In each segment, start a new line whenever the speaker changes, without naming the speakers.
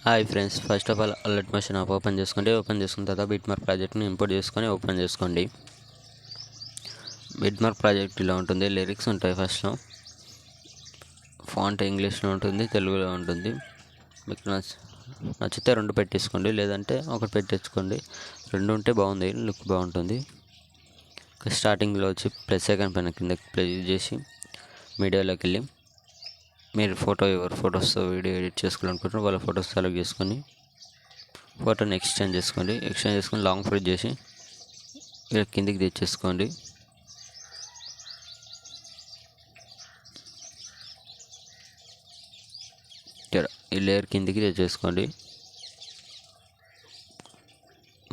Hi friends, first of all alert motion app open చేసుకున్న తర్వాత బిట్మార్క్ ప్రాజెక్ట్ని ఇంపోర్ట్ చేసుకొని ఓపెన్ చేసుకోండి. బిట్మార్క్ ప్రాజెక్ట్ ఇలా ఉంటుంది. లిరిక్స్ ఉంటాయి. ఫస్ట్లో ఫాంట్ ఇంగ్లీష్లో ఉంటుంది, తెలుగులో ఉంటుంది. మీకు నచ్చితే రెండు పెట్టేసుకోండి, లేదంటే ఒకటి పెట్టేసుకోండి. రెండు ఉంటే బాగుంది, లుక్ బాగుంటుంది. స్టార్టింగ్లో వచ్చి ప్లస్ ఐకాన్ పైన కిందకి ప్లే చేసి మీడియాలోకి వెళ్ళి మీరు ఎవరు ఫొటోస్తో వీడియో ఎడిట్ చేసుకోవాలనుకుంటారో వాళ్ళ ఫొటోస్ సెలెక్ట్ చేసుకొని ఫోటోని ఎక్స్చేంజ్ చేసుకొని లాంగ్ ప్రెస్ చేసి ఇక్కడ కిందికి తెచ్చేసుకోండి. ఇక్కడ ఈ లేయర్ కిందికి తెచ్చేసుకోండి.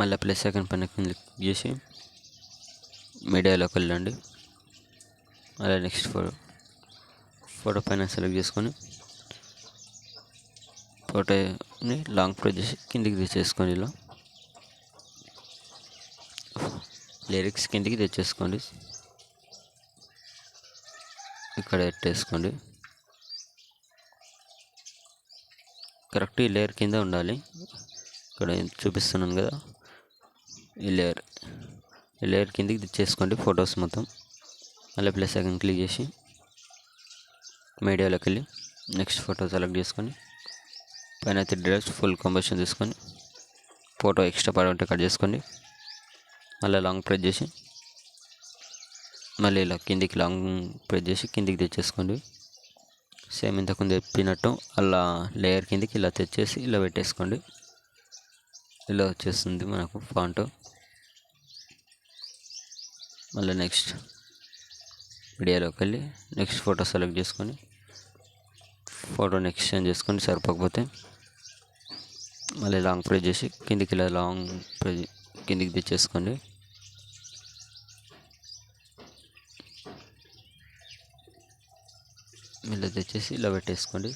మళ్ళీ ప్లస్ ఐకాన్ పైన క్లిక్ చేసి మీడియాలోకి వెళ్ళండి. అలా నెక్స్ట్ ఫోటో పైన సెలెక్ట్ చేసుకొని ఫోటోని లాంగ్ ప్రెస్ చేసి కిందికి తెచ్చేసుకోండి. ఇలా లిరిక్స్ కిందికి తెచ్చేసుకోండి. ఇక్కడ పెట్టేసుకోండి. కరెక్ట్ ఈ లేయర్ కింద ఉండాలి. ఇక్కడ చూపిస్తున్నాను కదా, ఈ లేయర్ కిందికి తెచ్చేసుకోండి ఫొటోస్ మొత్తం. మళ్ళీ ప్లస్ ఐకాన్ క్లిక్ చేసి మీడియాలోకి వెళ్ళి నెక్స్ట్ ఫోటో సెలెక్ట్ చేసుకొని పైన 3 డాట్స్ ఫుల్ కంబషన్ తీసుకొని ఫోటో ఎక్స్ట్రా పార్ట్ ఉంటే కట్ చేసుకోండి. మళ్ళీ లాంగ్ ప్రెస్ చేసి మళ్ళీ ఇలా కిందికి లాంగ్ ప్రెస్ చేసి కిందికి తెచ్చేసుకోండి. సేమ్ ఇంతకుముందు చెప్పినట్టు అలా లేయర్ కిందికి ఇలా తెచ్చేసి ఇలా పెట్టేసుకోండి. ఇలా వచ్చేస్తుంది మనకు ఫాంట్. మళ్ళీ నెక్స్ట్ వీడియోలోకి వెళ్ళి నెక్స్ట్ ఫోటో సెలెక్ట్ చేసుకొని ఫోటోని ఎక్స్చేంజ్ చేసుకొని సరిపోకపోతే మళ్ళీ లాంగ్ ప్రెస్ చేసి కిందికి ఇలా లాంగ్ ప్రెస్ కిందికి తెచ్చేసుకోండి. ఇలా తెచ్చేసి ఇలా పెట్టేసుకోండి.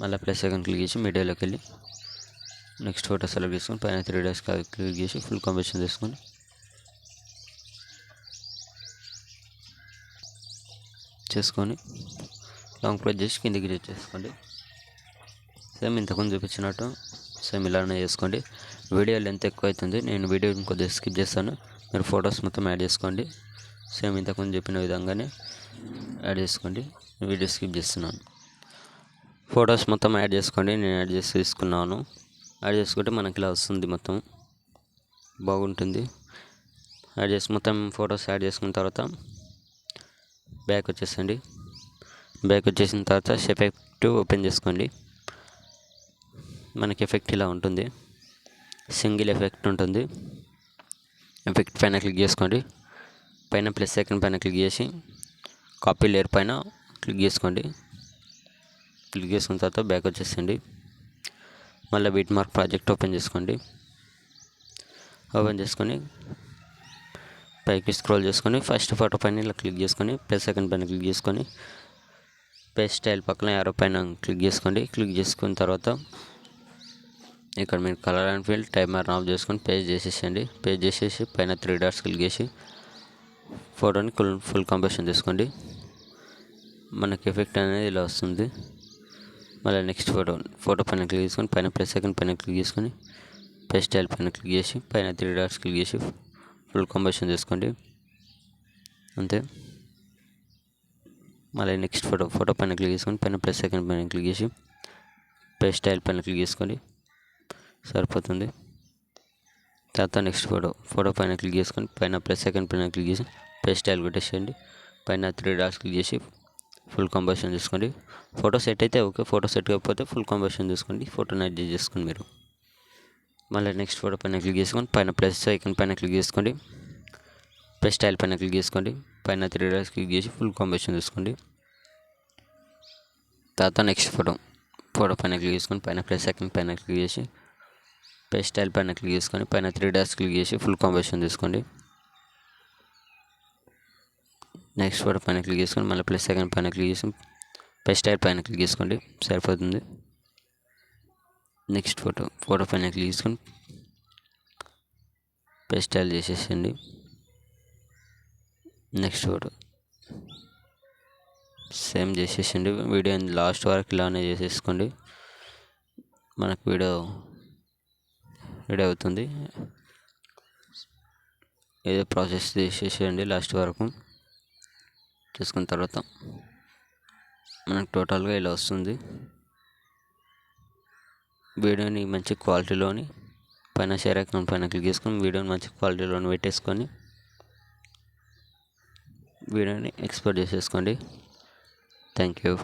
మళ్ళీ ప్లస్ ఐకాన్ క్లిక్ చేసి మీడియాలోకి వెళ్ళి నెక్స్ట్ ఫోటో సెలెక్ట్ చేసుకొని పైన 3 డాట్స్ క్లిక్ చేసి ఫుల్ కంబషన్ చేసుకొని లాంగ్ ప్రెస్ చేసి కిందికి తెచ్చేసుకోండి. సేమ్ ఇంతకుముందు చూపించినట్టు సేమ్ ఇలానే చేసుకోండి. వీడియో లెంత్ ఎక్కువ అవుతుంది, నేను వీడియోని కొద్దిగా స్కిప్ చేస్తాను. మీరు ఫొటోస్ మొత్తం యాడ్ చేసుకోండి. సేమ్ ఇంతకుముందు చెప్పిన విధంగానే యాడ్ చేసుకోండి. వీడియో స్కిప్ చేస్తున్నాను. ఫొటోస్ మొత్తం యాడ్ చేసుకోండి. నేను యాడ్ చేసి తీసుకున్నాను. యాడ్ చేసుకుంటే మనకి ఇలా వస్తుంది, మొత్తం బాగుంటుంది. మొత్తం ఫొటోస్ యాడ్ చేసుకున్న తర్వాత బ్యాక్ వచ్చేసండి. బ్యాక్ వచ్చేసిన తర్వాత ఎఫెక్ట్ ఓపెన్ చేసుకోండి. మనకి ఎఫెక్ట్ ఇలా ఉంటుంది. సింగిల్ ఎఫెక్ట్ ఉంటుంది. ఎఫెక్ట్ పైన క్లిక్ చేసుకోండి. పైన ప్లస్ ఐకాన్ పైన క్లిక్ చేసి కాపీ లేయర్ పైన క్లిక్ చేసుకోండి. క్లిక్ చేసుకున్న తర్వాత బ్యాక్ వచ్చేసండి. మళ్ళీ బిట్మార్క్ ప్రాజెక్ట్ ఓపెన్ చేసుకోండి. ఓపెన్ చేసుకొని పైకి స్క్రోల్ చేసుకొని ఫస్ట్ ఫోటో పైన ఇలా క్లిక్ చేసుకొని ప్లస్ ఐకాన్ పైన క్లిక్ చేసుకొని పేస్ట్ స్టైల్ పక్కన యారో పైన క్లిక్ చేసుకోండి. క్లిక్ చేసుకున్న తర్వాత ఇక్కడ మీరు colour and feel timer of చేసుకొని పేస్ట్ చేసేసండి. పేస్ట్ చేసేసి పైన 3 డాట్స్ క్లిక్ చేసి ఫోటోని ఫుల్ కంబషన్ చేసుకోండి. మనకి ఎఫెక్ట్ అనేది ఇలా వస్తుంది. మళ్ళీ నెక్స్ట్ ఫోటో పైన క్లిక్ చేసుకొని పైన ప్లస్ ఐకాన్ పైన క్లిక్ చేసుకొని పేస్ట్ స్టైల్ పైన క్లిక్ చేసి పైన 3 డాట్స్ క్లిక్ చేసి ఫుల్ కంబషన్ చేసుకోండి. అంతే. మళ్ళీ నెక్స్ట్ ఫోటో పైన క్లిక్ చేసుకొని పైన ప్లస్ ఐకాన్ పైన క్లిక్ చేసి పేస్ట్ స్టైల్ పైన క్లిక్ చేసుకోండి, సరిపోతుంది. తర్వాత నెక్స్ట్ ఫోటో పైన క్లిక్ చేసుకొని పైన ప్లస్ ఐకాన్ పైన క్లిక్ చేసి పేస్ట్ స్టైల్ కొట్టేసేయండి. పైన 3 డాట్స్ క్లిక్ చేసి ఫుల్ కంబషన్ చేసుకోండి. ఫోటో సెట్ అయితే ఓకే, ఫోటో సెట్ కాకపోతే ఫుల్ కంబషన్ చేసుకోండి. ఫోటోని అడ్జస్ట్ చేసుకోండి మీరు. మళ్ళీ నెక్స్ట్ ఫోటో పైన క్లిక్ చేసుకొని పైన ప్లస్ ఐకాన్ పైన క్లిక్ చేసుకోండి. పేస్ట్ స్టైల్ పైన క్లిక్ చేసుకోండి. పైన 3 డాట్స్ క్లిక్ చేసి ఫుల్ కంబషన్ చేసుకోండి. తర్వాత నెక్స్ట్ ఫోటో పైన క్లిక్ చేసుకొని పైన ప్లస్ ఐకాన్ పైన క్లిక్ చేసి పేస్ట్ స్టైల్ పైన క్లిక్ చేసుకొని పైన 3 డాట్స్ క్లిక్ చేసి ఫుల్ కంబషన్ చేసుకోండి. నెక్స్ట్ ఫోటో పైన క్లిక్ చేసుకొని మళ్ళీ ప్లస్ ఐకాన్ పైన క్లిక్ చేసి పేస్ట్ స్టైల్ పైన క్లిక్ చేసుకోండి, సరిపోతుంది. నెక్స్ట్ ఫోటో పైన క్లిక్ చేసుకొని పేస్ట్ స్టైల్ చేసేసండి. నెక్స్ట్ ఫోటో సేమ్ చేసేసండి. వీడియోని లాస్ట్ వరకు ఇలానే చేసేసుకోండి. మనకు వీడియో రెడీ అవుతుంది. ఏదో ప్రాసెస్ చేసేయండి లాస్ట్ వరకు. చేసుకున్న తర్వాత మనకు టోటల్గా ఇలా వస్తుంది. వీడియోని మంచి క్వాలిటీలోని పైన షేర్ ఐకాన్ పైన క్లిక్ చేసుకొని వీడియోని మంచి క్వాలిటీలోని పెట్టేసుకొని వీడియోని ఎక్స్పోర్ట్ చేసేసుకోండి. Thank you.